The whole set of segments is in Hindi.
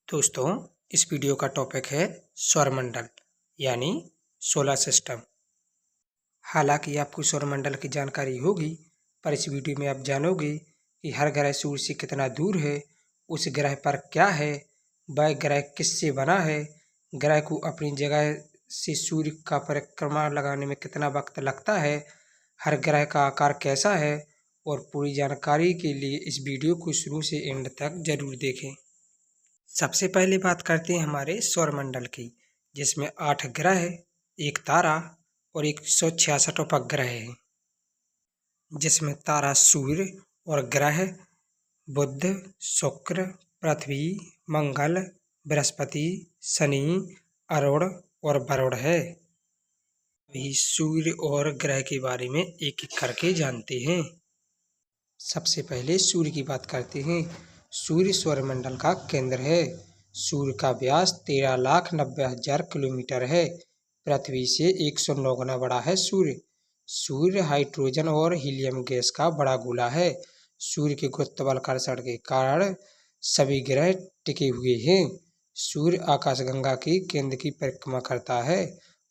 दोस्तों, इस वीडियो का टॉपिक है सौरमंडल यानी सोलर सिस्टम। हालांकि आपको सौरमंडल की जानकारी होगी, पर इस वीडियो में आप जानोगे कि हर ग्रह सूर्य से कितना दूर है, उस ग्रह पर क्या है, वह ग्रह किससे बना है, ग्रह को अपनी जगह से सूर्य का परिक्रमा लगाने में कितना वक्त लगता है, हर ग्रह का आकार कैसा है। और पूरी जानकारी के लिए इस वीडियो को शुरू से एंड तक जरूर देखें। सबसे पहले बात करते हैं हमारे सौरमंडल की, जिसमें 8 ग्रह, एक तारा और 166 उपग्रह हैं। जिसमें तारा सूर्य और ग्रह बुध, शुक्र, पृथ्वी, मंगल, बृहस्पति, शनि, अरुण और वरुण है। अभी सूर्य और ग्रह के बारे में एक एक करके जानते हैं। सबसे पहले सूर्य की बात करते हैं। सूर्य सौरमंडल का केंद्र है। सूर्य का व्यास 13,90,000 किलोमीटर है। पृथ्वी से 109 गुना बड़ा है सूर्य। सूर्य हाइड्रोजन और हीलियम गैस का बड़ा गोला है। सूर्य के गुरुत्वाकर्षण के कारण सभी ग्रह टिके हुए हैं। सूर्य आकाशगंगा के केंद्र की परिक्रमा करता है।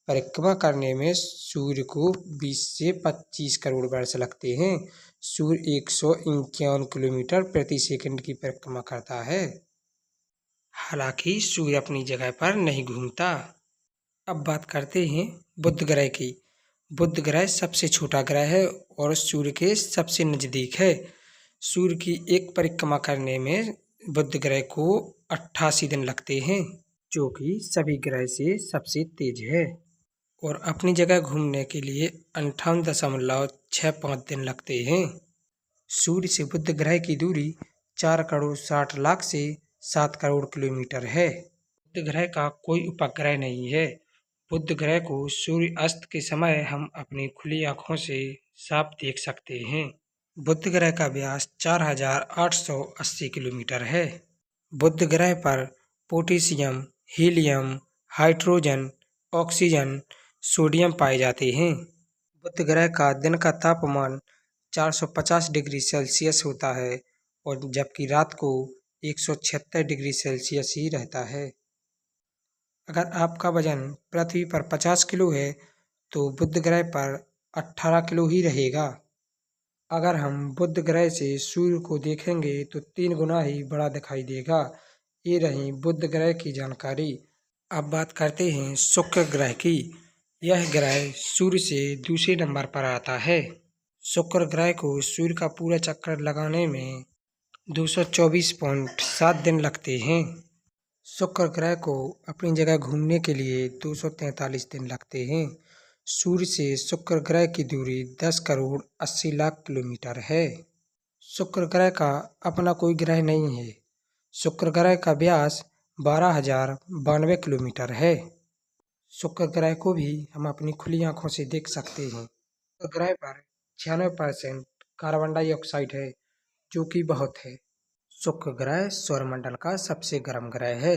परिक्रमा करने में सूर्य को 20 से 25 करोड़ वर्ष लगते हैं। सूर्य 151 किलोमीटर प्रति सेकंड की परिक्रमा करता है। हालांकि सूर्य अपनी जगह पर नहीं घूमता। अब बात करते हैं बुध ग्रह की। बुध ग्रह सबसे छोटा ग्रह है और सूर्य के सबसे नज़दीक है। सूर्य की एक परिक्रमा करने में बुध ग्रह को 88 दिन लगते हैं, जो कि सभी ग्रह से सबसे तेज है। और अपनी जगह घूमने के लिए 58.65 दिन लगते हैं। सूर्य से बुध ग्रह की दूरी 4,60,00,000 से 7 करोड़ किलोमीटर है। बुध ग्रह का कोई उपग्रह नहीं है। बुध ग्रह को सूर्य अस्त के समय हम अपनी खुली आंखों से साफ देख सकते हैं। बुध ग्रह का व्यास 4,880 किलोमीटर है। बुध ग्रह पर potassium, helium, hydrogen, oxygen, sodium पाए जाते हैं। बुध ग्रह का दिन का तापमान 450 डिग्री सेल्सियस होता है और जबकि रात को 176 डिग्री सेल्सियस ही रहता है। अगर आपका वजन पृथ्वी पर 50 किलो है तो बुध ग्रह पर 18 किलो ही रहेगा। अगर हम बुध ग्रह से सूर्य को देखेंगे तो 3 गुना ही बड़ा दिखाई देगा। ये रही बुध ग्रह की जानकारी। अब बात करते हैं शुक्र ग्रह की। यह ग्रह सूर्य से दूसरे नंबर पर आता है। शुक्र ग्रह को सूर्य का पूरा चक्कर लगाने में 224.7 दिन लगते हैं। शुक्र ग्रह को अपनी जगह घूमने के लिए 243 दिन लगते हैं। सूर्य से शुक्र ग्रह की दूरी 10,80,00,000 किलोमीटर है। शुक्र ग्रह का अपना कोई ग्रह नहीं है। शुक्र ग्रह का व्यास 12,092 किलोमीटर है। शुक्र ग्रह को भी हम अपनी खुली आंखों से देख सकते हैं। शुक्र ग्रह पर 96% कार्बन डाइऑक्साइड है, जो कि बहुत है। शुक्र ग्रह सौरमंडल का सबसे गर्म ग्रह है।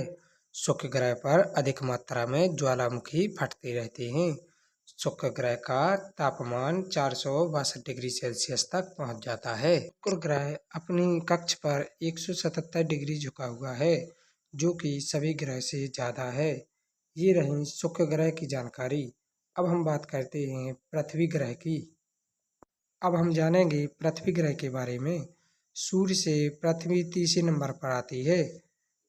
शुक्र ग्रह पर अधिक मात्रा में ज्वालामुखी फटते रहते हैं। शुक्र ग्रह का तापमान 462 डिग्री सेल्सियस तक पहुंच जाता है। शुक्र ग्रह अपनी कक्ष पर 177 डिग्री झुका हुआ है, जो कि सभी ग्रह से ज़्यादा है। ये रही शुक्र ग्रह की जानकारी। अब हम बात करते हैं पृथ्वी ग्रह की। अब हम जानेंगे पृथ्वी ग्रह के बारे में। सूर्य से पृथ्वी तीसरे नंबर पर आती है।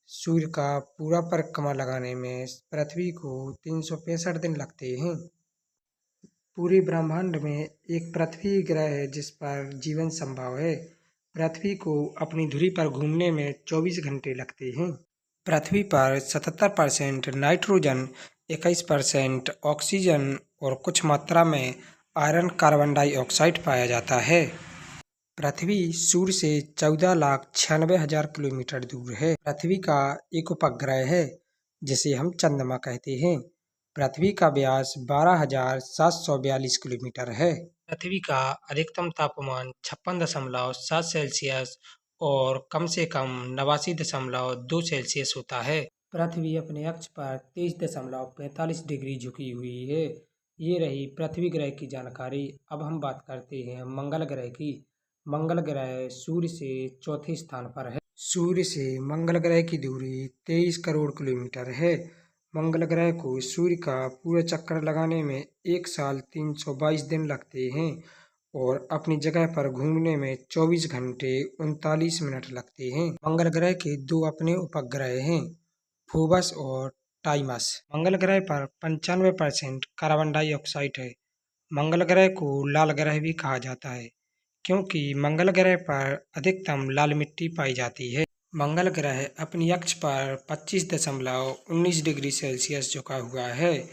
सूर्य का पूरा परिक्रमा लगाने में पृथ्वी को 365 दिन लगते हैं। पूरे ब्रह्मांड में एक पृथ्वी ग्रह है जिस पर जीवन संभव है। पृथ्वी को अपनी धुरी पर घूमने में 24 घंटे लगते हैं। पृथ्वी पर 77% नाइट्रोजन, 21% ऑक्सीजन और कुछ मात्रा में आयरन कार्बन डाइऑक्साइड पाया जाता है। पृथ्वी सूर्य से 14,96,000 किलोमीटर दूर है। पृथ्वी का एक उपग्रह है जिसे हम चंद्रमा कहते हैं। पृथ्वी का व्यास 12,742 किलोमीटर है। पृथ्वी का अधिकतम तापमान 56.7 सेल्सियस और कम से कम 89.2 सेल्सियस होता है। पृथ्वी अपने अक्ष पर 23.45 डिग्री झुकी हुई है। ये रही पृथ्वी ग्रह की जानकारी। अब हम बात करते हैं मंगल ग्रह की। मंगल ग्रह सूर्य से चौथे स्थान पर है। सूर्य से मंगल ग्रह की दूरी 23 करोड़ किलोमीटर है। मंगल ग्रह को सूर्य का पूरा चक्कर लगाने में 1 साल 322 दिन लगते हैं और अपनी जगह पर घूमने में 24 घंटे 39 मिनट लगते हैं। मंगल ग्रह के 2 अपने उपग्रह हैं, फोबस और टाइमस। मंगल ग्रह पर 95% कार्बन डाइऑक्साइड है। मंगल ग्रह को लाल ग्रह भी कहा जाता है क्योंकि मंगल ग्रह पर अधिकतम लाल मिट्टी पाई जाती है। मंगल ग्रह अपनी अक्ष पर 25.19 डिग्री सेल्सियस झुका हुआ है।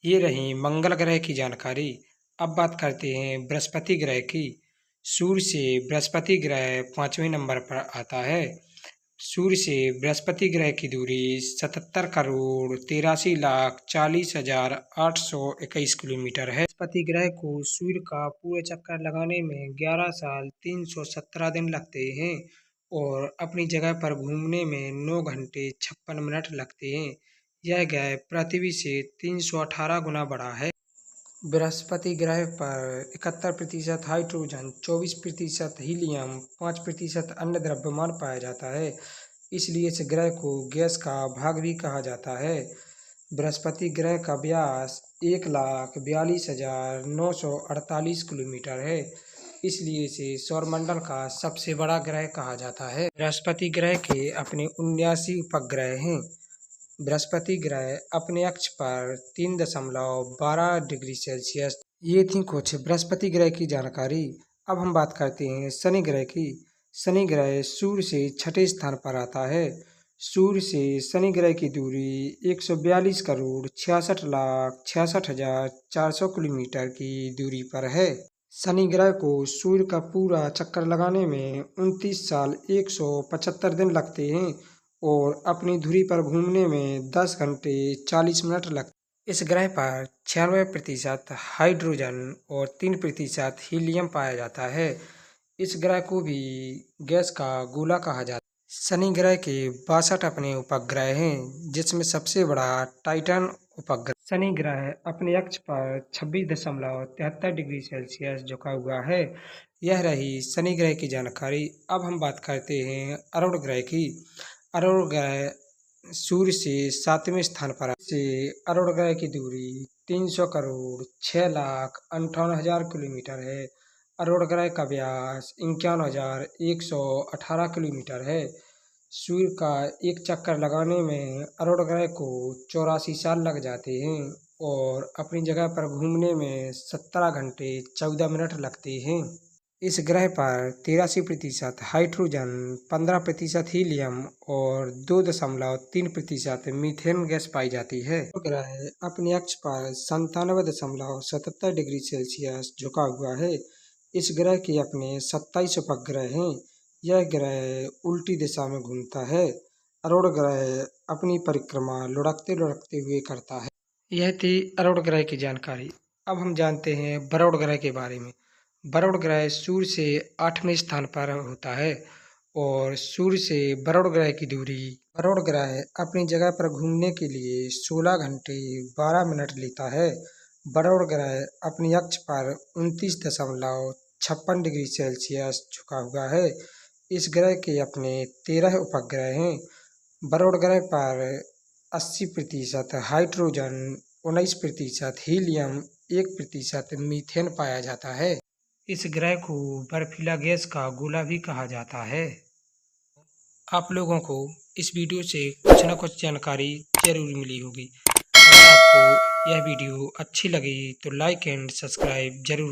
ये रही मंगल ग्रह की जानकारी। अब बात करते हैं बृहस्पति ग्रह की। सूर्य से बृहस्पति ग्रह 5वें नंबर पर आता है। सूर्य से बृहस्पति ग्रह की दूरी 77 करोड़ 83,40,821 किलोमीटर है। बृहस्पति ग्रह को सूर्य का पूरे चक्कर लगाने में 11 साल 317 दिन लगते हैं और अपनी जगह पर घूमने में 9 घंटे 56 मिनट लगते हैं। यह ग्रह पृथ्वी से 318 गुना बड़ा है। बृहस्पति ग्रह पर 71% हाइड्रोजन, 24% हीलियम, 5% अन्य द्रव्यमान पाया जाता है। इसलिए इस ग्रह को गैस का भाग भी कहा जाता है। बृहस्पति ग्रह का व्यास 1,42,948 किलोमीटर है। इसलिए इसे सौरमंडल का सबसे बड़ा ग्रह कहा जाता है। बृहस्पति ग्रह के अपने 79 उपग्रह हैं। बृहस्पति ग्रह अपने अक्ष पर 3.12 डिग्री सेल्सियस। ये थी कुछ बृहस्पति ग्रह की जानकारी। अब हम बात करते हैं शनि ग्रह की। शनि ग्रह सूर्य से 6ठे स्थान पर आता है। सूर्य से शनि ग्रह की दूरी 142 करोड़ 66,66,400 किलोमीटर की दूरी पर है। शनि ग्रह को सूर्य का पूरा चक्कर लगाने में 29 साल 175 दिन लगते हैं और अपनी धुरी पर घूमने में 10 घंटे 40 मिनट लगते हैं। इस ग्रह पर 96% हाइड्रोजन और 3% हीलियम पाया जाता है। इस ग्रह को भी गैस का गोला कहा जाता है। शनि ग्रह के 62 अपने उपग्रह हैं, जिसमें सबसे बड़ा टाइटन उपग्रह। शनि ग्रह अपने अक्ष पर 26.73 डिग्री सेल्सियस झुका हुआ है। यह रही शनि ग्रह की जानकारी। अब हम बात करते हैं अरुण ग्रह की। अरुण ग्रह सूर्य से 7वें स्थान पर से अरुण ग्रह की दूरी 300 करोड़ 6,58,000 किलोमीटर है। अरुण ग्रह का व्यास 51,118 किलोमीटर है। सूर्य का एक चक्कर लगाने में अरुण ग्रह को 84 साल लग जाते हैं और अपनी जगह पर घूमने में 17 घंटे 14 मिनट लगते हैं। इस ग्रह पर 83% हाइड्रोजन, 15% हीलियम और 2.3% मीथेन गैस पाई जाती है। ग्रह अपने अक्ष पर 97.77 डिग्री सेल्सियस झुका हुआ है। इस ग्रह के अपने 27 उपग्रह हैं। यह ग्रह उल्टी दिशा में घूमता है। अरुण ग्रह अपनी परिक्रमा लुढ़कते लुढ़कते हुए करता है। यह थी अरुण ग्रह की जानकारी। अब हम जानते हैं वरुण ग्रह के बारे में। वरुण ग्रह सूर्य से 8वें स्थान पर होता है और सूर्य से वरुण ग्रह की दूरी। वरुण ग्रह अपनी जगह पर घूमने के लिए 16 घंटे 12 मिनट लेता है। वरुण ग्रह अपनी अक्ष पर 29.56 डिग्री सेल्सियस झुका हुआ है। इस ग्रह के अपने 13 उपग्रह हैं। वरुण ग्रह पर 80% हाइड्रोजन, 19% हीलियम, 1% मीथेन पाया जाता है। इस ग्रह को बर्फीला गैस का गोला भी कहा जाता है। आप लोगों को इस वीडियो से कुछ न कुछ जानकारी जरूर मिली होगी। अगर आपको यह वीडियो अच्छी लगी तो लाइक एंड सब्सक्राइब जरूर